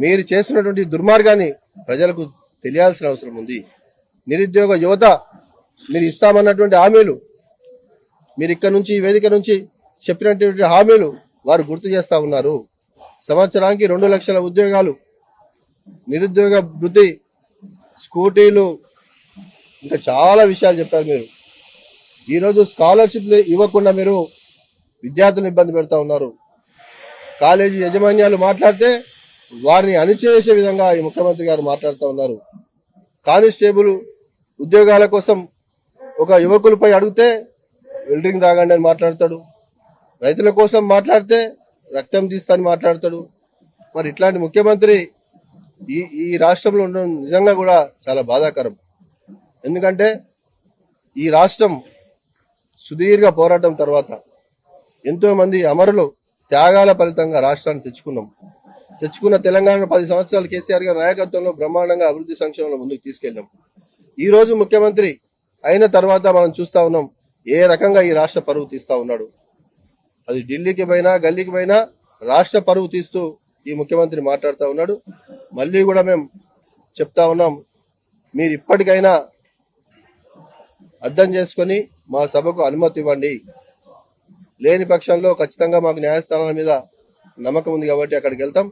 మీరు చేస్తున్నటువంటి దుర్మార్గాన్ని ప్రజలకు తెలియాల్సిన అవసరం ఉంది. నిరుద్యోగ యువత మీరు ఇస్తామన్నటువంటి హామీలు, మీరు ఇక్కడ నుంచి వేదిక నుంచి చెప్పినటువంటి హామీలు వారు గుర్తు చేస్తా ఉన్నారు. సంవత్సరానికి 2 లక్షల ఉద్యోగాలు, నిరుద్యోగ వృద్ధి, స్కూటీలు, ఇంకా చాలా విషయాలు చెప్పారు. మీరు ఈరోజు స్కాలర్షిప్లు ఇవ్వకుండా మీరు విద్యార్థులను ఇబ్బంది పెడతా ఉన్నారు. కాలేజీ యాజమాన్యాలు మాట్లాడితే వారిని అణిచివేసే విధంగా ఈ ముఖ్యమంత్రి గారు మాట్లాడుతూ ఉన్నారు. కానిస్టేబుల్ ఉద్యోగాల కోసం ఒక యువకులపై అడిగితే వెల్డింగ్ తాగండి అని మాట్లాడతాడు. రైతుల కోసం మాట్లాడితే రక్తం తీస్తాని మాట్లాడతాడు. మరి ఇట్లాంటి ముఖ్యమంత్రి ఈ రాష్ట్రంలో ఉండడం నిజంగా కూడా చాలా బాధాకరం. ఎందుకంటే ఈ రాష్ట్రం సుదీర్ఘ పోరాటం తర్వాత ఎంతో మంది అమరులు త్యాగాల ఫలితంగా రాష్ట్రాన్ని తెచ్చుకున్న తెలంగాణ 10 సంవత్సరాలు కేసీఆర్ గారి నాయకత్వంలో బ్రహ్మాండంగా అభివృద్ధి సంక్షేమంలో ముందుకు తీసుకెళ్లాం. ఈ రోజు ముఖ్యమంత్రి అయిన తర్వాత మనం చూస్తా ఉన్నాం ఏ రకంగా ఈ రాష్ట్ర పరువు తీస్తా ఉన్నాడు. అది ఢిల్లీకి పోయినా గల్లీకి పోయినా రాష్ట్ర పరువు తీస్తూ ఈ ముఖ్యమంత్రి మాట్లాడుతూ ఉన్నాడు. మళ్ళీ కూడా మేము చెప్తా ఉన్నాం, మీరు ఇప్పటికైనా అర్థం చేసుకొని మా సభకు అనుమతి ఇవ్వండి. లేని పక్షంలో ఖచ్చితంగా మాకు న్యాయస్థానాల మీద నమ్మకం ఉంది కాబట్టి అక్కడికి వెళ్తాం.